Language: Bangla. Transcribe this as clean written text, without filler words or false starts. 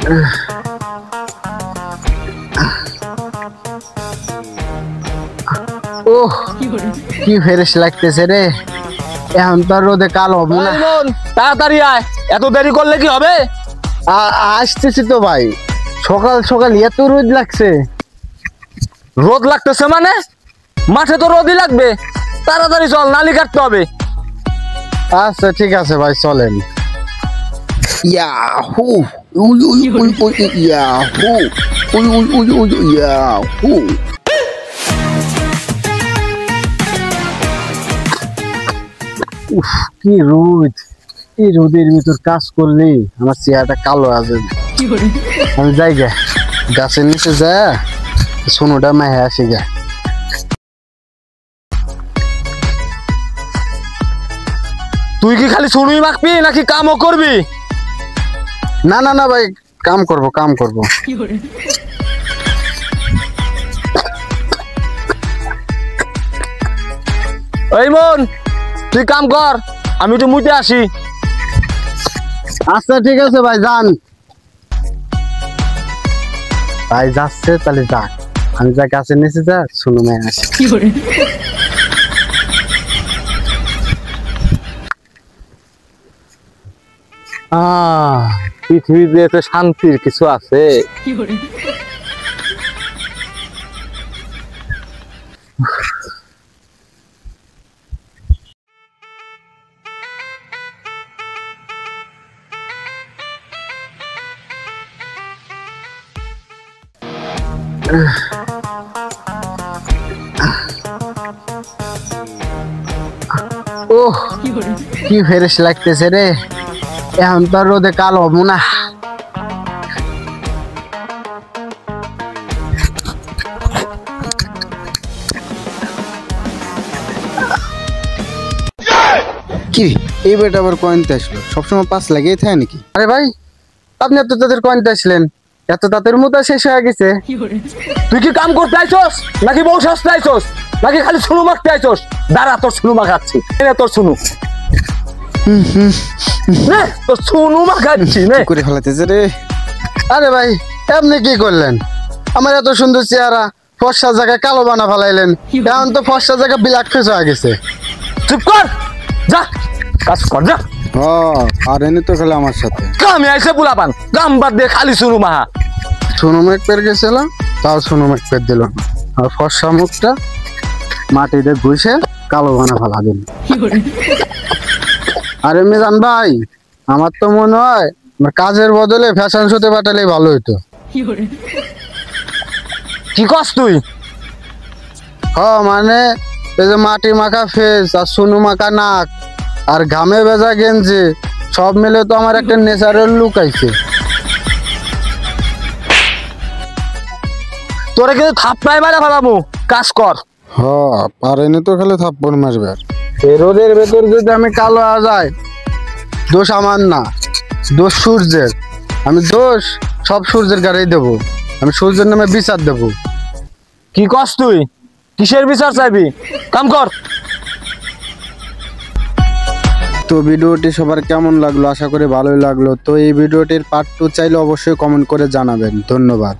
ওহ কি ফ্রেশ লাগতেছে রে। এখন তো রোদে কালো হবো না। তাড়াতাড়ি আয়, এত দেরি করলে কি হবে? আসতেছি তো ভাই, সকাল সকাল এত রোদ লাগছে। রোদ লাগতেছে মানে? মাঠে তো রোদই লাগবে। তাড়াতাড়ি চল, নালি কাটতে হবে। আচ্ছা ঠিক আছে ভাই, চলেন। Yahoo we we we we Yahoo we we we we Yahoo. উফ কি রোদ, এই রোদের ভিতর কাজ করলে আমার চেহারাটা কালো আছে। আমি যাই গে, গাছের নিচে যা সোনোটা মাহে আসি গে। তুই কি খালি শুনুই মাখবি নাকি কামও করবি? না না না ভাই, কাম করব কাম করব। এই মন, তুই কাম কর, আমি তো মুইতে আসি। আচ্ছা ঠিক আছে ভাই, যান। ভাই যাচ্ছে তাহলে যাক, আমি যা গাছের নিচে যা শুনো মাহে আসি। পৃথিবীতে তো শান্তির কিছু আছে। ওহ কি ফ্রেশ লাগতেছে রে। এখন তো রোদে কালো হবো না। কি এই বেটা আবার কয়েনতে আসলো? সবসময় পাস লাগিয়ে থাকে নাকি? আরে ভাই, আপনি এত তাদের কয়েনতে আসলেন, এত তাদের মুদা শেষ হয়ে গেছে। তুই কি কাম করতে আইছস নাকি বউ সাজতে আইছস নাকি খালি শুনু মাখতে আইছস? দাঁড়া, তোর শুনু মাখাচ্ছি। তোর শুনু তোর শুনু মাখাচ্ছি করে ফেলাতেছে রে। আরে ভাই আপনি কি করলেন? আমার এত সুন্দর চেহারা ফর্সা জায়গায় কালো বানা ফেলাইলেন। এখন তো ফর্সা জায়গায় ব্ল্যাক ফেস হয়ে গেছে। চুপ কর, যা কাজ কর যা। আর এনে তো খেলে আমার সাথে কামে আইসে বুলাপান, কাম বাদ দিয়ে খালি শুনু মাহা। সোনু মেঘ পের গেছিলাম, তাও সোনু মেঘ পের দিল না। আর ফর্সা মুখটা মাটিতে ঘুষে কালো বানা ফেলা দিল। আরে মিজান ভাই, আমার তো মনে হয় কাজের বদলে ফ্যাশন শোতে পাঠালেই ভালো হইতো। কি কস তুই? মানে এই যে মাটি মাখা ফেস আর সোনু মাখা নাক আর ঘামে ভেজা গেঞ্জি সব মিলে তো আমার একটা ন্যাচারাল লুক আইছে। তোরে কিন্তু থাপ্পড়াই মারা ফেলামু, কাজ কর। পারেনি তো খালি থাপ্পড় মারবে। এই রোদের ভেতর যদি আমি কালো হয়ে যাই, দোষ আমার না, দোষ সূর্যের। আমি দোষ সব সূর্যের গাড়ি দেবো, আমি সূর্যের নামে বিচার দেবো। কি কস তুই? কিসের বিচার চাইবি? কাম কর। তো ভিডিওটি সবার কেমন লাগলো? আশা করি ভালোই লাগলো। তো এই ভিডিওটির পার্ট 2 চাইলে অবশ্যই কমেন্ট করে জানাবেন। ধন্যবাদ।